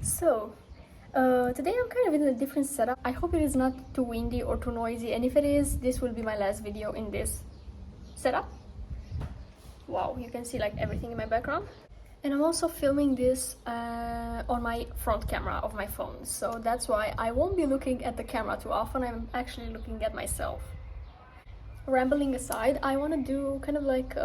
So, today I'm kind of in a different setup. I hope it is not too windy or too noisy, and if it is, this will be my last video in this setup. Wow, you can see like everything in my background. And I'm also filming this on my front camera of my phone, so that's why I won't be looking at the camera too often. I'm actually looking at myself. Rambling aside, I want to do kind of like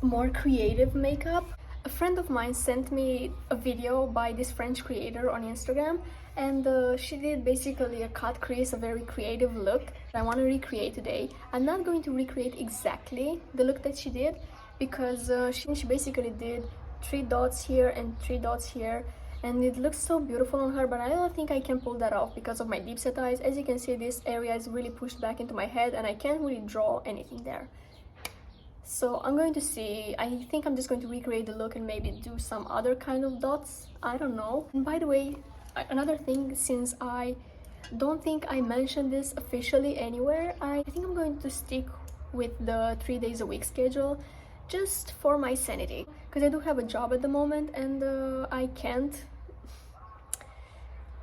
more creative makeup. A friend of mine sent me a video by this French creator on Instagram, and she did basically a cut crease, a very creative look I want to recreate today. I'm not going to recreate exactly the look that she did, because she basically did 3 dots here and 3 dots here, and it looks so beautiful on her, but I don't think I can pull that off because of my deep set eyes. As you can see, this area is really pushed back into my head and I can't really draw anything there. So I'm going to see, I think I'm just going to recreate the look and maybe do some other kind of dots, I don't know. And by the way, another thing, since I don't think I mentioned this officially anywhere, I think I'm going to stick with the 3 days a week schedule just for my sanity, because I do have a job at the moment and I can't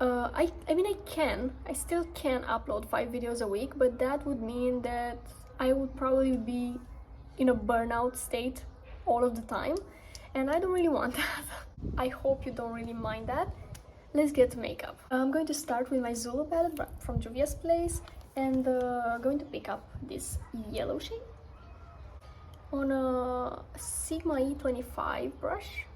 I still can upload 5 videos a week, but that would mean that I would probably be in a burnout state all of the time, and I don't really want that. I hope you don't really mind that. Let's get to makeup. I'm going to start with my Zulu palette from Juvia's place, and going to pick up this yellow shade on a Sigma E25 brush.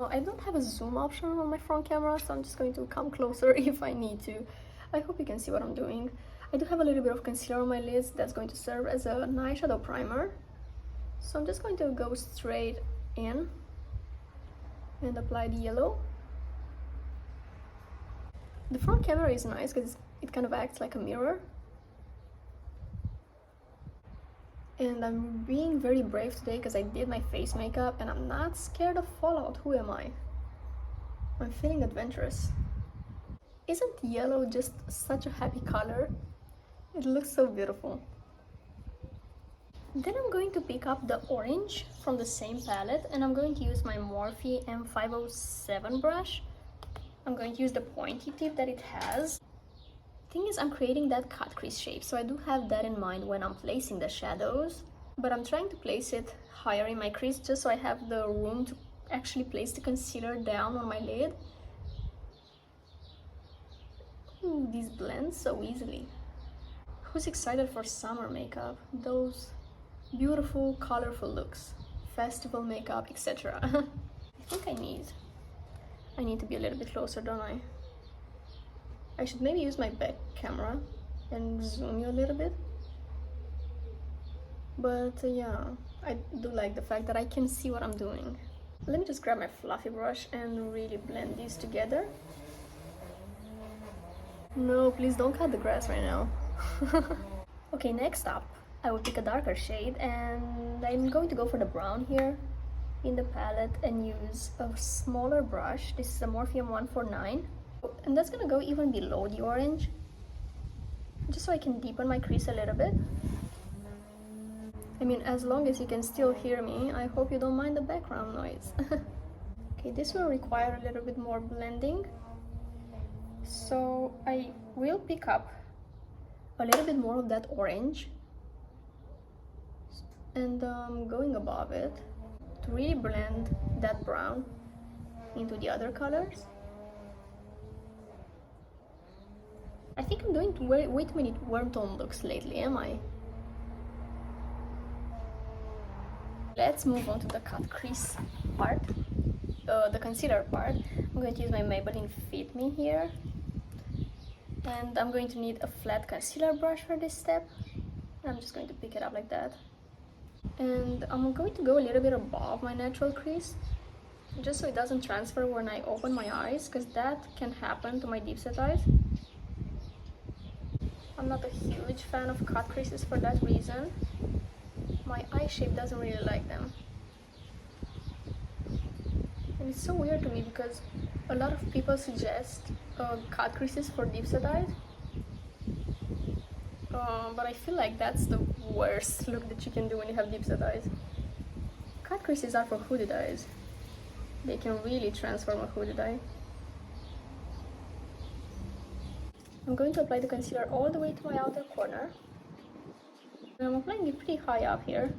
I don't have a zoom option on my front camera, so I'm just going to come closer if I need to. I hope you can see what I'm doing. I do have a little bit of concealer on my lids that's going to serve as an eyeshadow primer. So I'm just going to go straight in and apply the yellow. The front camera is nice because it kind of acts like a mirror. And I'm being very brave today because I did my face makeup and I'm not scared of fallout. Who am I? I'm feeling adventurous. Isn't yellow just such a happy color? It looks so beautiful. Then I'm going to pick up the orange from the same palette, and I'm going to use my Morphe M507 brush. I'm going to use the pointy tip that it has. Thing is, I'm creating that cut crease shape, so I do have that in mind when I'm placing the shadows, but I'm trying to place it higher in my crease just so I have the room to actually place the concealer down on my lid. Ooh, these blend so easily. Who's excited for summer makeup? Those beautiful, colorful looks, festival makeup, etc. I think I need to be a little bit closer, don't I? I should maybe use my back camera and zoom you a little bit. But yeah, I do like the fact that I can see what I'm doing. Let me just grab my fluffy brush and really blend these together. No, please don't cut the grass right now. Okay, next up, I will pick a darker shade, and I'm going to go for the brown here in the palette and use a smaller brush. This is a Morphe M149, and that's gonna go even below the orange, just so I can deepen my crease a little bit. I mean, as long as you can still hear me, I hope you don't mind the background noise. Okay, this will require a little bit more blending, so I will pick up a little bit more of that orange and going above it to really blend that brown into the other colors. I think I'm doing way too many warm tone looks lately, am I? Let's move on to the cut crease part, the concealer part. I'm going to use my Maybelline Fit Me here, and I'm going to need a flat concealer brush for this step. I'm just going to pick it up like that, and I'm going to go a little bit above my natural crease just so it doesn't transfer when I open my eyes, because that can happen to my deep set eyes. I'm not a huge fan of cut creases for that reason. My eye shape doesn't really like them, and it's so weird to me because a lot of people suggest cut creases for deep set eyes, but I feel like that's the worst look that you can do when you have deep set eyes. Cut creases are for hooded eyes. They can really transform a hooded eye. I'm going to apply the concealer all the way to my outer corner. And I'm applying it pretty high up here.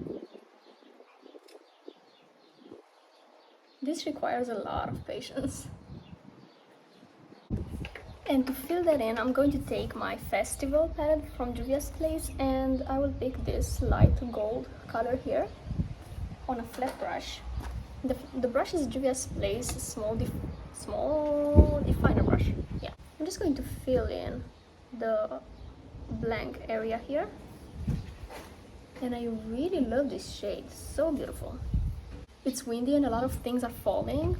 This requires a lot of patience. And to fill that in, I'm going to take my Festival palette from Juvia's Place, and I will pick this light gold color here on a flat brush. The brush is Juvia's Place small definer brush. Yeah, I'm just going to fill in the blank area here. And I really love this shade, so beautiful. It's windy and a lot of things are falling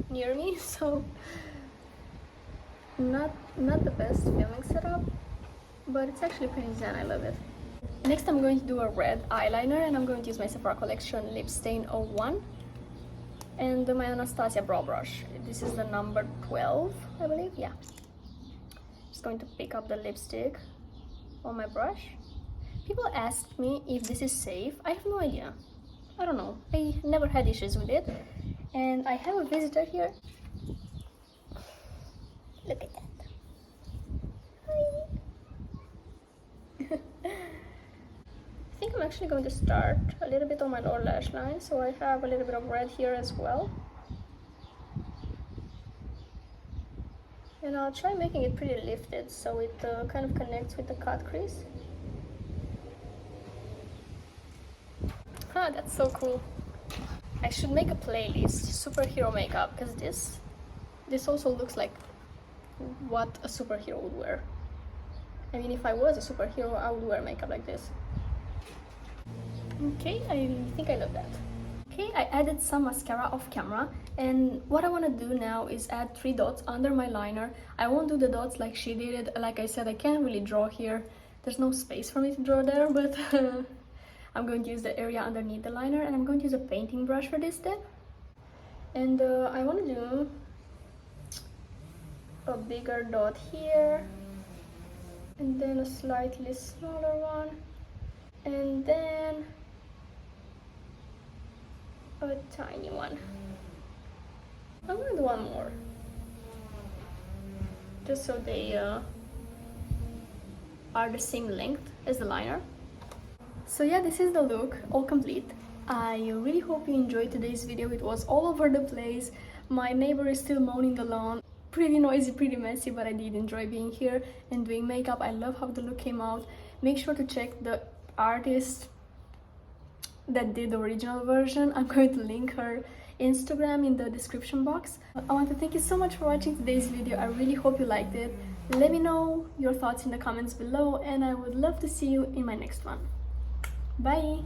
near me, so not the best filming setup, but it's actually pretty zen. I love it. Next I'm going to do a red eyeliner, and I'm going to use my Sephora collection Lip Stain 01 and my Anastasia brow brush. This is the number 12, I believe. Yeah, just going to pick up the lipstick on my brush. People asked me if this is safe. I have no idea. I don't know. I never had issues with it. And I have a visitor here. Look at that. Hi. I think I'm actually going to start a little bit on my lower lash line, so I have a little bit of red here as well. And I'll try making it pretty lifted so it kind of connects with the cut crease. Ah, that's so cool. I should make a playlist, superhero makeup, because this also looks like what a superhero would wear. I mean, if I was a superhero, I would wear makeup like this. Okay, I think I love that. Okay, I added some mascara off camera, and what I want to do now is add 3 dots under my liner. I won't do the dots like she did it. Like I said, I can't really draw here. There's no space for me to draw there, but I'm going to use the area underneath the liner, and I'm going to use a painting brush for this step. And I want to do a bigger dot here, and then a slightly smaller one, and then a tiny one. I'm gonna do one more, just so they are the same length as the liner. So yeah, this is the look, all complete. I really hope you enjoyed today's video. It was all over the place. My neighbor is still mowing the lawn. Pretty noisy, pretty messy, but I did enjoy being here and doing makeup. I love how the look came out. Make sure to check the artist that did the original version. I'm going to link her Instagram in the description box. I want to thank you so much for watching today's video. I really hope you liked it. Let me know your thoughts in the comments below, and I would love to see you in my next one. Bye!